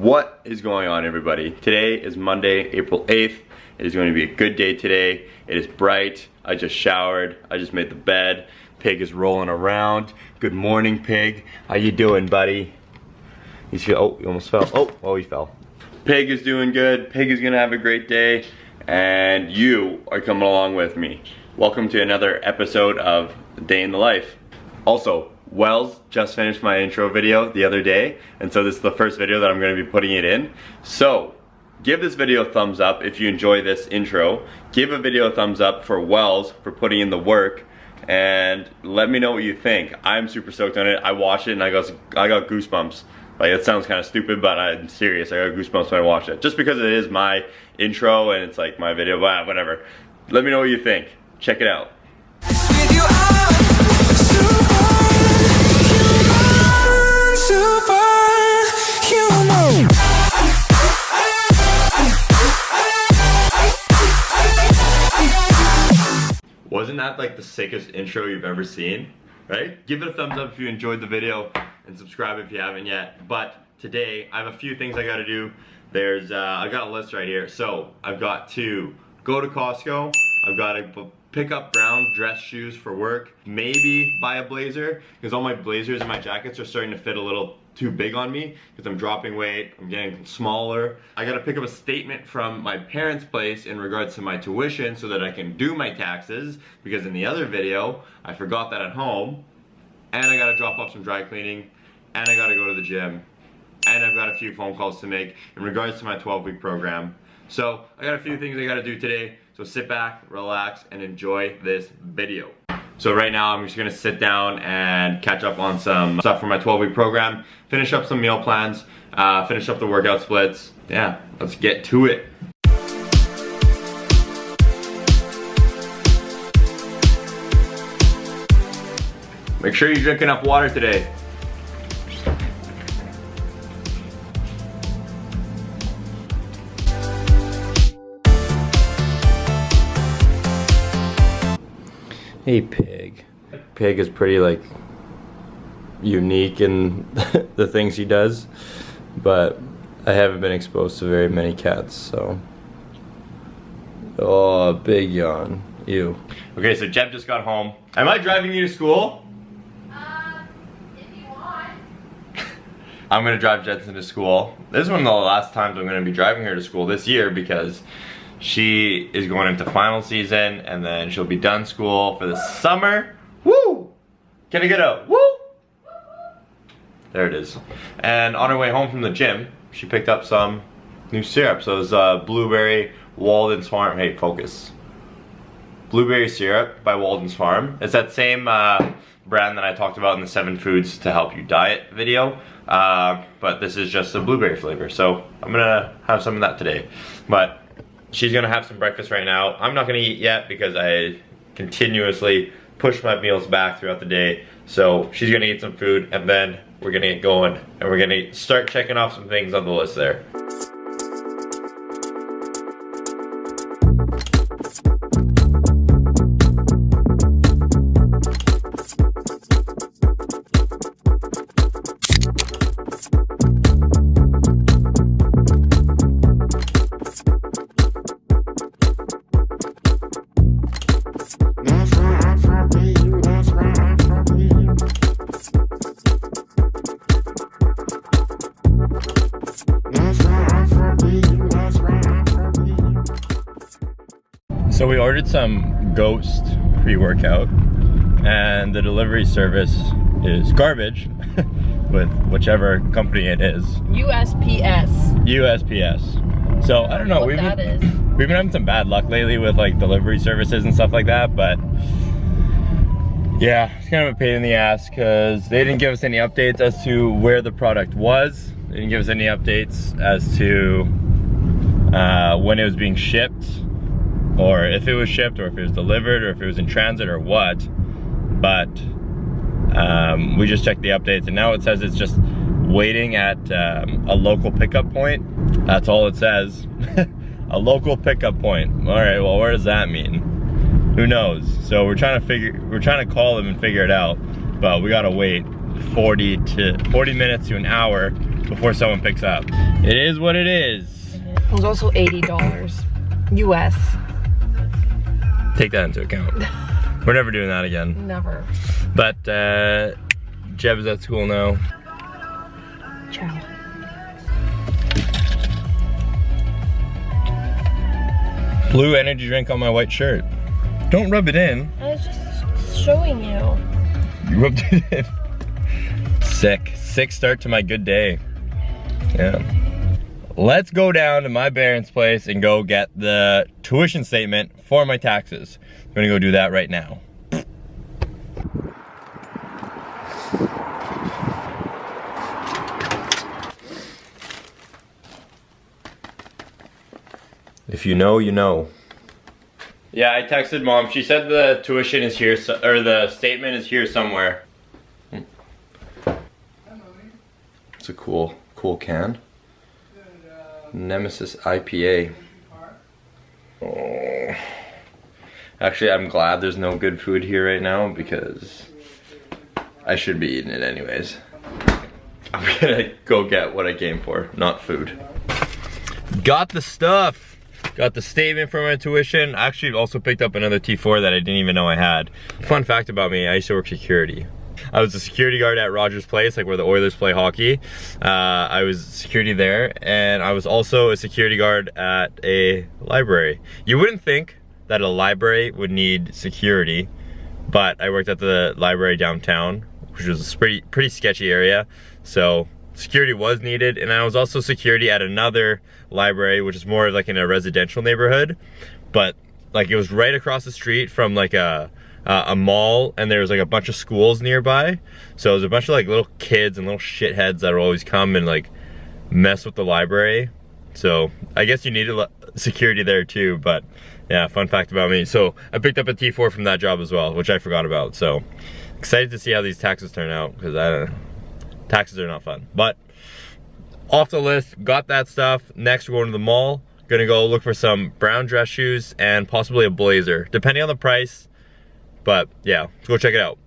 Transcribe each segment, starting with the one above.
What is going on, everybody? Today is Monday, April 8th. It is going to be a good day today. It is bright. I just showered. I just made the bed. Pig is rolling around. Good morning, Pig. How you doing, buddy? Oh, you almost fell. Oh, he fell. Pig is doing good. Pig is gonna have a great day, and you are coming along with me. Welcome to another episode of Day in the Life. Also, Wells just finished my intro video the other day, and so this is the first video that I'm going to be putting it in. So, give this video a thumbs up if you enjoy this intro. Give a video a thumbs up for Wells for putting in the work, and let me know what you think. I'm super stoked on it. I watched it and I got goosebumps. Like, it sounds kind of stupid, but I'm serious. I got goosebumps when I watched it. Just because it is my intro and it's like my video, whatever. Let me know what you think. Check it out. Wasn't that like the sickest intro you've ever seen? Right? Give it a thumbs up if you enjoyed the video and subscribe if you haven't yet. But today I have a few things I gotta do. I got a list right here. So I've got to go to Costco. I've got to pick up brown dress shoes for work. Maybe buy a blazer, because all my blazers and my jackets are starting to fit a little too big on me because I'm dropping weight, I'm getting smaller. I gotta pick up a statement from my parents' place in regards to my tuition so that I can do my taxes, because in the other video, I forgot that at home. And I gotta drop off some dry cleaning, and I gotta go to the gym, and I've got a few phone calls to make in regards to my 12-week program. So I got a few things I gotta do today, so sit back, relax, and enjoy this video. So right now I'm just gonna sit down and catch up on some stuff for my 12-week program, finish up some meal plans, finish up the workout splits. Yeah, let's get to it. Make sure you drink enough water today. Hey, Pig. Pig is pretty like unique in the things he does, but I haven't been exposed to very many cats, so. Oh, big yawn. Ew. Okay, so Jeb just got home. Am I driving you to school? If you want. I'm gonna drive Jetson to school. This is one of the last times I'm gonna be driving her to school this year, because she is going into final season, and then she'll be done school for the summer. Woo! Can I get a woo? There it is. And on her way home from the gym, she picked up some new syrup. So it's blueberry Walden's Farm. Hey, focus. Blueberry syrup by Walden's Farm. It's that same brand that I talked about in the 7 foods to help you diet video. But this is just a blueberry flavor. So I'm gonna have some of that today. But she's gonna have some breakfast right now. I'm not gonna eat yet because I continuously push my meals back throughout the day. So she's gonna eat some food, and then we're gonna get going, and we're gonna start checking off some things on the list there. So we ordered some Ghost pre-workout, and the delivery service is garbage with whichever company it is. USPS. USPS. So I don't know, we've been having some bad luck lately with like delivery services and stuff like that, but yeah, it's kind of a pain in the ass because they didn't give us any updates as to where the product was. They didn't give us any updates as to when it was being shipped, or if it was shipped, or if it was delivered, or if it was in transit, or what. But we just checked the updates, and now it says it's just waiting at a local pickup point. That's all it says. A local pickup point. All right, well, what does that mean? Who knows? So we're trying to call them and figure it out, but we gotta wait 40 minutes to an hour before someone picks up. It is what it is. It was also $80 US. Take that into account. We're never doing that again. Never. But Jeb is at school now. Ciao. Blue energy drink on my white shirt. Don't rub it in. I was just showing you. You rubbed it in. Sick start to my good day. Yeah. Let's go down to my parents' place and go get the tuition statement for my taxes. I'm gonna go do that right now. If you know, you know. Yeah, I texted mom. She said the tuition is here, or the statement is here somewhere. It's a cool can. Nemesis IPA. Oh. Actually, I'm glad there's no good food here right now because I should be eating it anyways. I'm gonna go get what I came for, not food. Got the stuff. Got the statement for my tuition. I actually also picked up another T4 that I didn't even know I had. Fun fact about me, I used to work security. I was a security guard at Rogers Place, like where the Oilers play hockey. I was security there, and I was also a security guard at a library. You wouldn't think that a library would need security, but I worked at the library downtown, which was a pretty sketchy area, so security was needed. And I was also security at another library, which is more like in a residential neighborhood, but like it was right across the street from like a mall, and there was like a bunch of schools nearby. So it was a bunch of like little kids and little shitheads that would always come and like mess with the library. So I guess you needed security there too, but yeah, fun fact about me. So I picked up a T4 from that job as well, which I forgot about. So excited to see how these taxes turn out, because taxes are not fun. But off the list, got that stuff. Next, we're going to the mall. Gonna go look for some brown dress shoes and possibly a blazer, depending on the price. But yeah, let's go check it out.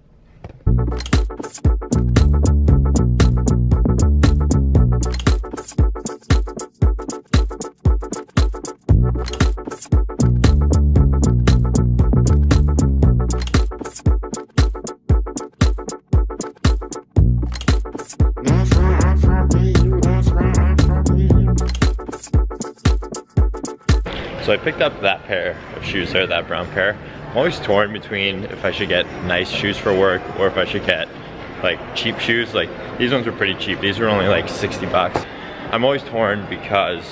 So I picked up that pair of shoes there, that brown pair. I'm always torn between if I should get nice shoes for work or if I should get like cheap shoes. Like these ones were pretty cheap. These were only like 60 bucks. I'm always torn because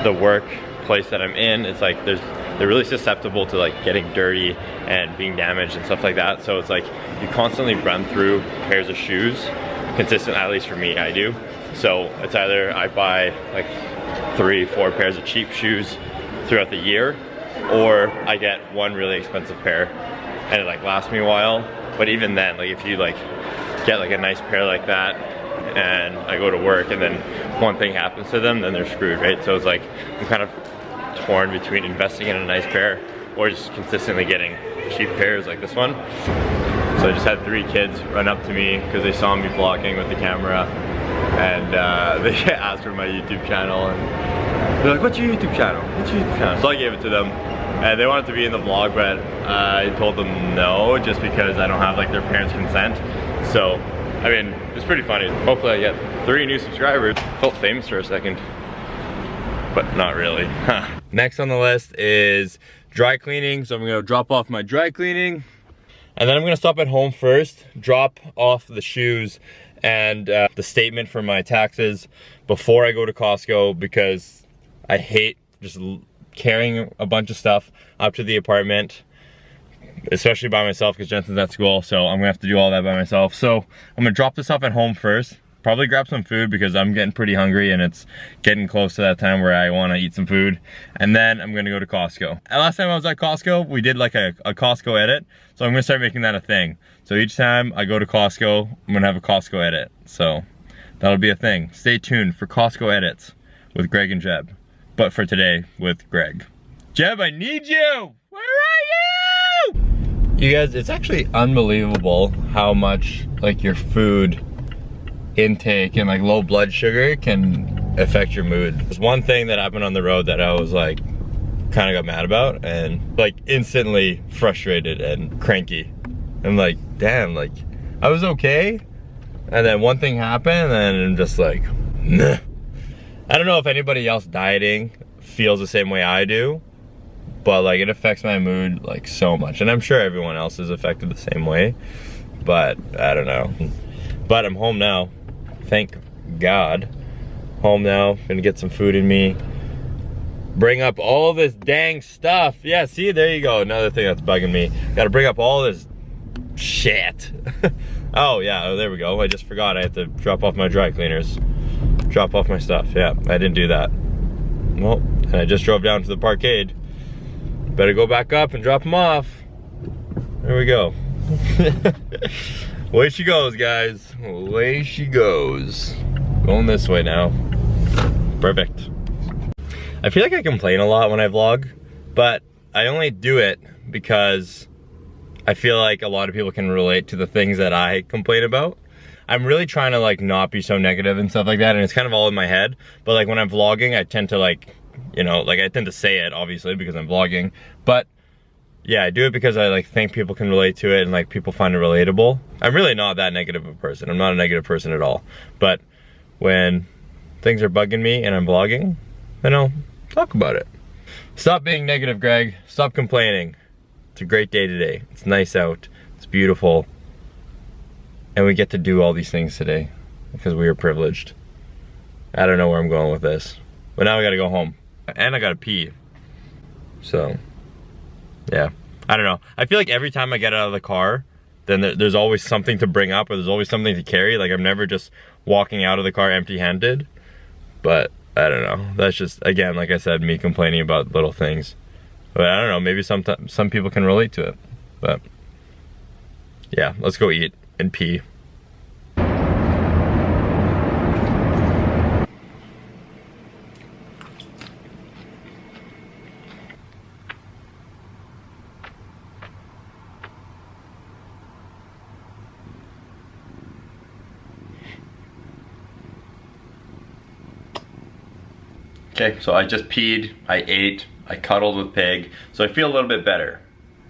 the work place that I'm in, it's like they're really susceptible to like getting dirty and being damaged and stuff like that. So it's like you constantly run through pairs of shoes consistent, at least for me, I do. So it's either I buy like 3-4 pairs of cheap shoes throughout the year, or I get one really expensive pair and it like lasts me a while. But even then, like if you like get like a nice pair like that and I go to work and then one thing happens to them, then they're screwed, right? So it's like I'm kind of torn between investing in a nice pair or just consistently getting cheap pairs like this one. So I just had 3 kids run up to me because they saw me vlogging with the camera, and they asked for my YouTube channel, and they're like, what's your YouTube channel? What's your YouTube channel? So I gave it to them, and they wanted to be in the vlog, but I told them no, just because I don't have like their parents' consent. So, I mean, it's pretty funny. Hopefully I get 3 new subscribers. Felt famous for a second, but not really. Next on the list is dry cleaning. So I'm gonna drop off my dry cleaning, and then I'm gonna stop at home first, drop off the shoes and the statement for my taxes before I go to Costco, because I hate just carrying a bunch of stuff up to the apartment, especially by myself because Jensen's at school, so I'm gonna have to do all that by myself. So I'm gonna drop this off at home first, probably grab some food because I'm getting pretty hungry and it's getting close to that time where I wanna eat some food, and then I'm gonna go to Costco. And last time I was at Costco, we did like a Costco edit, so I'm gonna start making that a thing. So each time I go to Costco, I'm gonna have a Costco edit. So that'll be a thing. Stay tuned for Costco edits with Greg and Jeb. But for today, with Greg. Jeb, I need you! Where are you? You guys, it's actually unbelievable how much like your food intake and like low blood sugar can affect your mood. There's one thing that happened on the road that I was like kind of got mad about and like instantly frustrated and cranky. I'm like, damn, like I was okay, and then one thing happened and then I'm just like, nah. I don't know if anybody else dieting feels the same way I do, but like it affects my mood like so much, and I'm sure everyone else is affected the same way, but I don't know. But I'm home now, thank God. Home now, gonna get some food in me, bring up all this dang stuff. Yeah, see, there you go, another thing that's bugging me. Gotta bring up all this shit. Oh yeah, there we go. I just forgot I had to drop off my dry cleaners, drop off my stuff. Yeah, I didn't do that. Well, and I just drove down to the parkade. Better go back up and drop them off. There we go. Away she goes, guys. Away she goes. Going this way now. Perfect. I feel like I complain a lot when I vlog, but I only do it because I feel like a lot of people can relate to the things that I complain about. I'm really trying to like not be so negative and stuff like that, and it's kind of all in my head. But like when I'm vlogging, I tend to like, you know, like I tend to say it obviously because I'm vlogging, but yeah, I do it because I like think people can relate to it and like people find it relatable. I'm really not that negative of a person. I'm not a negative person at all. But when things are bugging me and I'm vlogging, then I'll talk about it. Stop being negative, Greg. Stop complaining. It's a great day today. It's nice out. It's beautiful. And we get to do all these things today because we are privileged. I don't know where I'm going with this, but now I gotta go home and I gotta pee. So yeah, I don't know. I feel like every time I get out of the car, then there's always something to bring up, or there's always something to carry. Like I'm never just walking out of the car empty-handed. But I don't know. That's just, again, like I said, me complaining about little things. But I don't know, maybe some people can relate to it. But yeah, let's go eat and pee. Okay, so I just peed, I ate, I cuddled with Pig, so I feel a little bit better.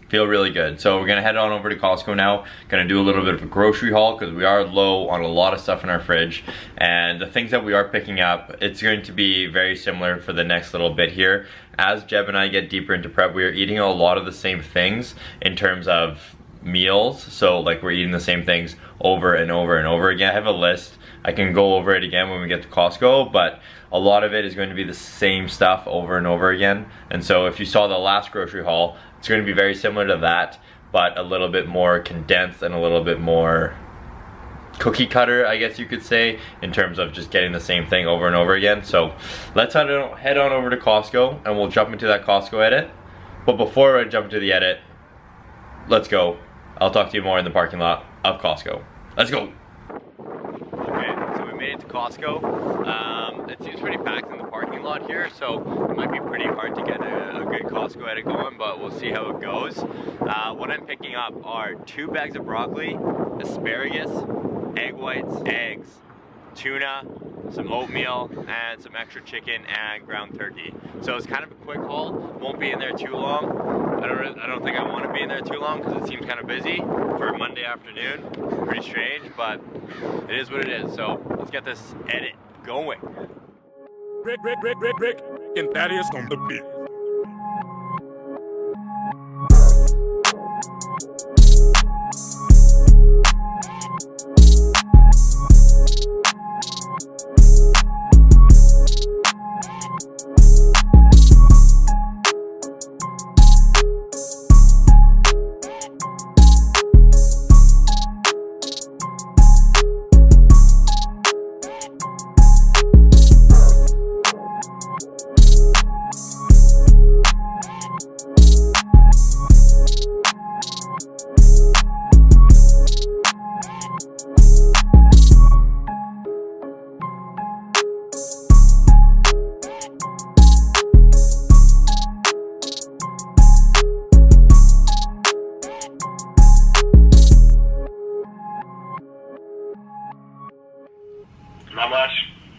Feel really good. So we're gonna head on over to Costco now. Gonna do a little bit of a grocery haul because we are low on a lot of stuff in our fridge. And the things that we are picking up, it's going to be very similar for the next little bit here. As Jeb and I get deeper into prep, we are eating a lot of the same things in terms of meals. So like we're eating the same things over and over and over again. I have a list. I can go over it again when we get to Costco, but a lot of it is going to be the same stuff over and over again. And so if you saw the last grocery haul, it's going to be very similar to that, but a little bit more condensed and a little bit more cookie cutter, I guess you could say, in terms of just getting the same thing over and over again. So let's head on over to Costco and we'll jump into that Costco edit. But before I jump into the edit, let's go. I'll talk to you more in the parking lot of Costco. Let's go. Okay, so we made it to Costco. It seems pretty packed in the parking lot here, so it might be pretty hard to get a good Costco edit going, but we'll see how it goes. What I'm picking up are 2 bags of broccoli, asparagus, egg whites, eggs, tuna, some oatmeal, and some extra chicken and ground turkey. So it's kind of a quick haul. Won't be in there too long. I don't think I want to be in there too long because it seems kind of busy for Monday afternoon. Pretty strange, but it is what it is. So let's get this edit going. Rick, and Thaddeus on the beat.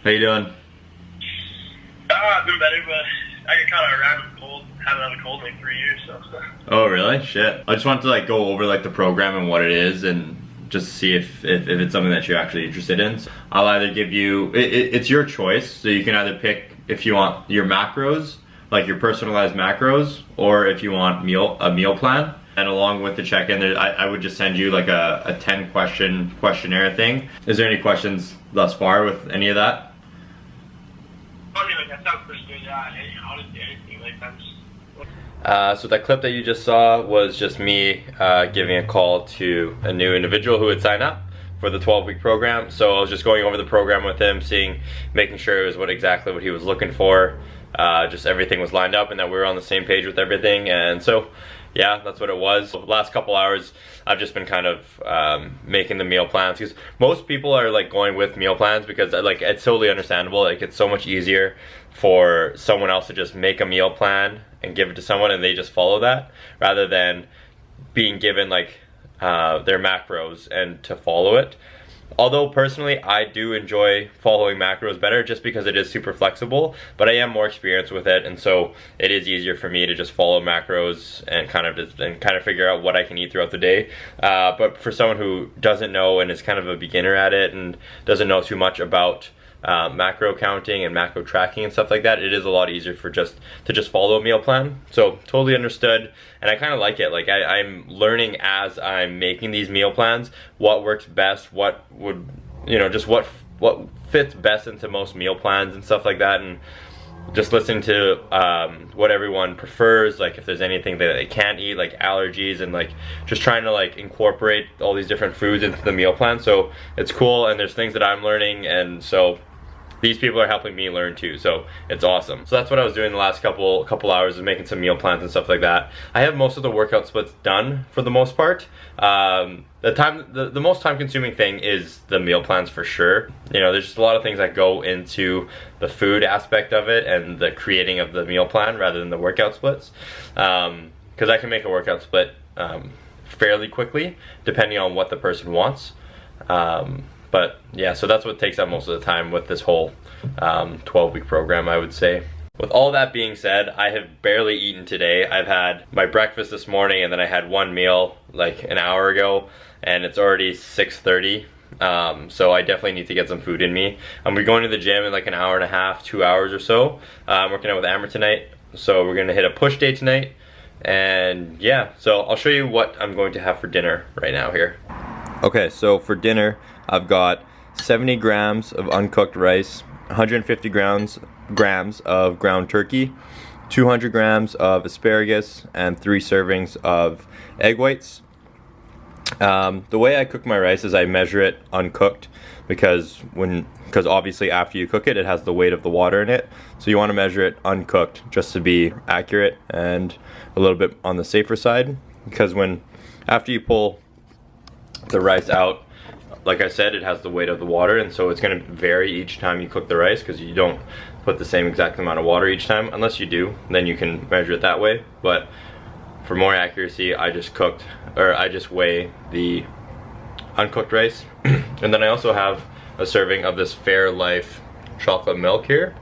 How you doing? I've been better, but I got kind of a random cold. Haven't had a cold in like 3 years, so. Oh, really? Shit. I just wanted to like go over like the program and what it is and just see if it's something that you're actually interested in. So I'll either give you, it's your choice, so you can either pick if you want your macros, like your personalized macros, or if you want a meal plan. And along with the check-in, I would just send you like a 10 question questionnaire thing. Is there any questions thus far with any of that? Okay, like that sounds pretty good. Yeah, honestly, anything like that. So that clip that you just saw was just me giving a call to a new individual who had signed up for the 12-week program. So I was just going over the program with him, making sure it was exactly what he was looking for. Just everything was lined up and that we were on the same page with everything. And so, yeah, that's what it was. The last couple hours, I've just been kind of making the meal plans, because most people are like going with meal plans because like it's totally understandable. Like it's so much easier for someone else to just make a meal plan and give it to someone and they just follow that, rather than being given like their macros and to follow it. Although personally I do enjoy following macros better just because it is super flexible, but I am more experienced with it, and so it is easier for me to just follow macros and kind of figure out what I can eat throughout the day. But for someone who doesn't know and is kind of a beginner at it and doesn't know too much about macro counting and macro tracking and stuff like that, it is a lot easier to just follow a meal plan. So totally understood, and I kind of like it. Like I'm learning as I'm making these meal plans what works best, what would, you know, just what fits best into most meal plans and stuff like that, and just listening to what everyone prefers, like if there's anything that they can't eat, like allergies, and like just trying to like incorporate all these different foods into the meal plan. So it's cool, and there's things that I'm learning, and so these people are helping me learn too, so it's awesome. So that's what I was doing the last couple hours, is making some meal plans and stuff like that. I have most of the workout splits done for the most part. The most time consuming thing is the meal plans for sure. You know, there's just a lot of things that go into the food aspect of it and the creating of the meal plan rather than the workout splits. Because I can make a workout split fairly quickly depending on what the person wants. But yeah, so that's what takes up most of the time with this whole 12-week program, I would say. With all that being said, I have barely eaten today. I've had my breakfast this morning, and then I had one meal like an hour ago, and it's already 6:30. So I definitely need to get some food in me. I'm going to the gym in like an hour and a half, 2 hours or so. I'm working out with Amber tonight, so we're gonna hit a push day tonight. And yeah, so I'll show you what I'm going to have for dinner right now here. Okay, so for dinner, I've got 70 grams of uncooked rice, 150 grams of ground turkey, 200 grams of asparagus, and 3 servings of egg whites. The way I cook my rice is I measure it uncooked, because obviously after you cook it, it has the weight of the water in it. So you want to measure it uncooked just to be accurate and a little bit on the safer side, because after you pull the rice out, like I said, it has the weight of the water, and so it's going to vary each time you cook the rice, because you don't put the same exact amount of water each time. Unless you do, then you can measure it that way. But for more accuracy, I just weigh the uncooked rice. And then I also have a serving of this Fairlife chocolate milk here.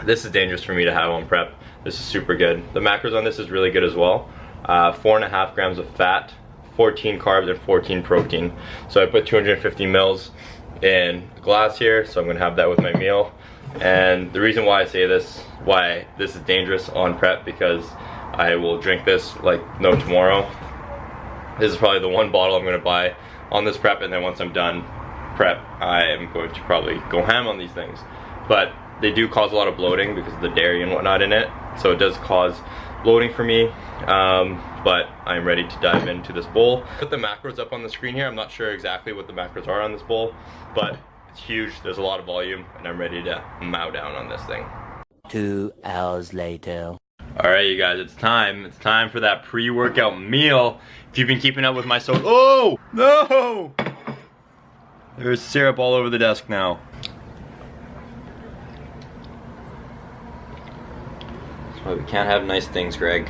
This is dangerous for me to have on prep. This is super good. The macros on this is really good as well. 4.5 grams of fat, 14 carbs, and 14 protein. So I put 250 mils in a glass here, so I'm gonna have that with my meal. And the reason why I say this, why this is dangerous on prep, because I will drink this like no tomorrow. This is probably the one bottle I'm gonna buy on this prep, and then once I'm done prep, I am going to probably go ham on these things. But they do cause a lot of bloating because of the dairy and whatnot in it, so it does cause bloating for me. But I'm ready to dive into this bowl. Put the macros up on the screen here. I'm not sure exactly what the macros are on this bowl, but it's huge. There's a lot of volume, and I'm ready to mow down on this thing. 2 hours later. All right, you guys, it's time. It's time for that pre-workout meal. If you've been keeping up with my oh, no! There's syrup all over the desk now. That's why we can't have nice things, Greg.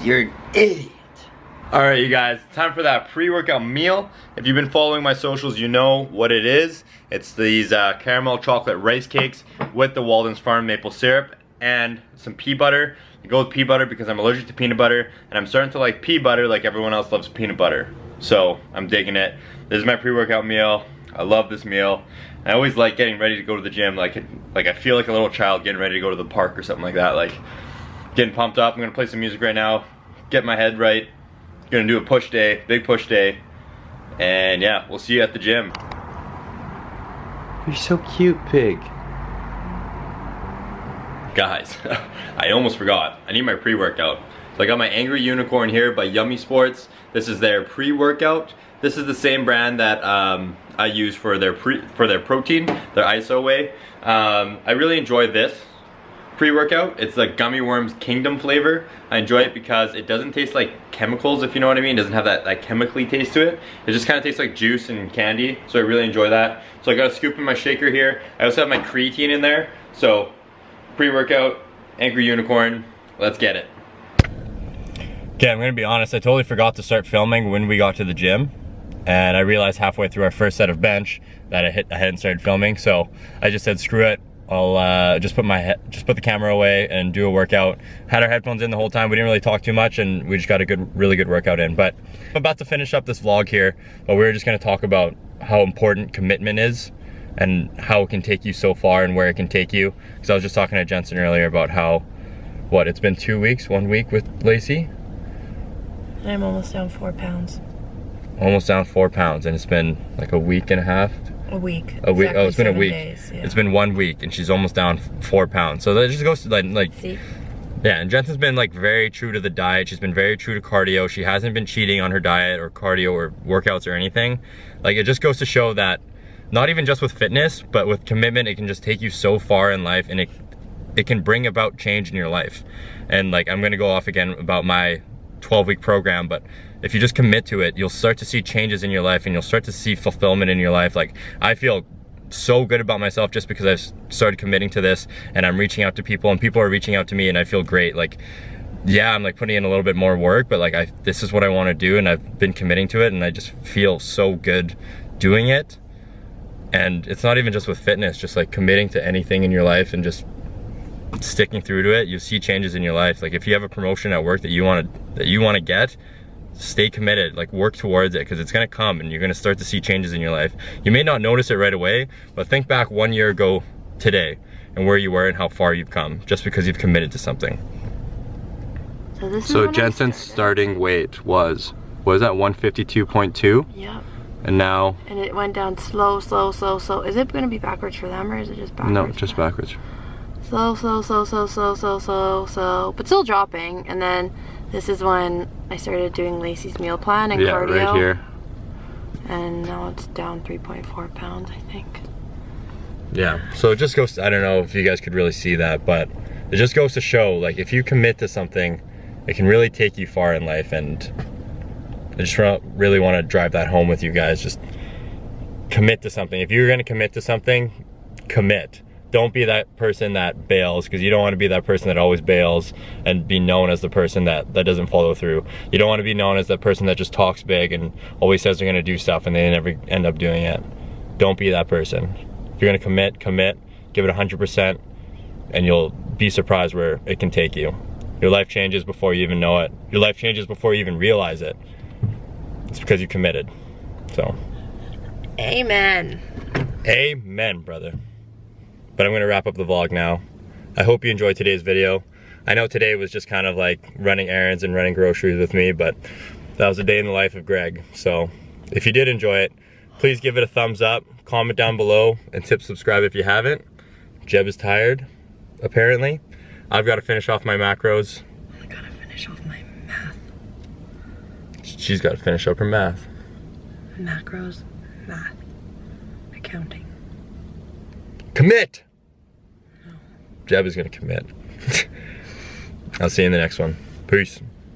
You're an idiot. Alright you guys, time for that pre-workout meal. If you've been following my socials, you know what it is. It's these caramel chocolate rice cakes with the Walden's Farm maple syrup and some pea butter. I go with pea butter because I'm allergic to peanut butter, and I'm starting to like pea butter like everyone else loves peanut butter. So I'm digging it. This is my pre-workout meal. I love this meal. I always like getting ready to go to the gym. Like I feel like a little child getting ready to go to the park or something like that. Like getting pumped up. I'm gonna play some music right now, get my head right. Gonna do a push day, big push day, and yeah, we'll see you at the gym. You're so cute, pig. Guys, I almost forgot. I need my pre-workout. So I got my Angry Unicorn here by Yummy Sports. This is their pre-workout. This is the same brand that I use for their protein, their ISO whey. I really enjoy this pre-workout. It's like Gummy Worms Kingdom flavor. I enjoy it because it doesn't taste like chemicals, if you know what I mean. It doesn't have that chemically taste to it. It just kind of tastes like juice and candy, so I really enjoy that. So I got a scoop in my shaker here. I also have my creatine in there. So pre-workout, Angry Unicorn, let's get it. Okay, I'm gonna be honest, I totally forgot to start filming when we got to the gym, and I realized halfway through our first set of bench that I hadn't started filming, so I just said screw it. I'll just put the camera away and do a workout. Had our headphones in the whole time. We didn't really talk too much, and we just got a really good workout in. But I'm about to finish up this vlog here, but we're just gonna talk about how important commitment is and how it can take you so far and where it can take you. Because I was just talking to Jensen earlier about how, it's been 2 weeks, 1 week with Lacey? I'm almost down 4 pounds. Almost down 4 pounds, and it's been like a week and a half. A week. A week. Exactly, oh, it's been a 7 week. days, yeah. It's been 1 week, and she's almost down 4 pounds. So that just goes to like. See? Yeah, and Jensen's been like very true to the diet. She's been very true to cardio. She hasn't been cheating on her diet or cardio or workouts or anything. Like, it just goes to show that not even just with fitness, but with commitment, it can just take you so far in life, and it can bring about change in your life. And like, I'm gonna go off again about my 12-week program, but if you just commit to it, you'll start to see changes in your life, and you'll start to see fulfillment in your life. Like, I feel so good about myself just because I've started committing to this, and I'm reaching out to people, and people are reaching out to me, and I feel great. Like, yeah, I'm like putting in a little bit more work, but like this is what I want to do, and I've been committing to it, and I just feel so good doing it. And it's not even just with fitness, just like committing to anything in your life and just sticking through to it. You see changes in your life. Like, if you have a promotion at work that you want to get, stay committed, like work towards it, because it's gonna come, and you're gonna start to see changes in your life. You may not notice it right away, but think back 1 year ago today and where you were and how far you've come just because you've committed to something. So Jensen's starting weight was that 152.2? Yep. And now? And it went down slow. Is it gonna be backwards for them, or is it just backwards? No, just backwards. Slow, but still dropping. And then this is when I started doing Lacey's meal plan and cardio. Yeah, right here. And now it's down 3.4 pounds, I think. Yeah, so it just goes to, I don't know if you guys could really see that, but it just goes to show, like, if you commit to something, it can really take you far in life. And I just really want to drive that home with you guys. Just commit to something. If you're going to commit to something, commit. Don't be that person that bails, because you don't want to be that person that always bails and be known as the person that doesn't follow through. You don't want to be known as the person that just talks big and always says they're going to do stuff and they never end up doing it. Don't be that person. If you're going to commit, give it 100%, and you'll be surprised where it can take you. Your life changes before you even know it. Your life changes before you even realize it. It's because you committed. So. Amen. Amen, brother. But I'm gonna wrap up the vlog now. I hope you enjoyed today's video. I know today was just kind of like running errands and running groceries with me, but that was a day in the life of Greg. So if you did enjoy it, please give it a thumbs up, comment down below, and subscribe if you haven't. Jeb is tired, apparently. I've got to finish off my macros. I gotta finish off my math. She's got to finish up her math. Macros, math, accounting. Commit! Jeb is gonna commit. I'll see you in the next one. Peace.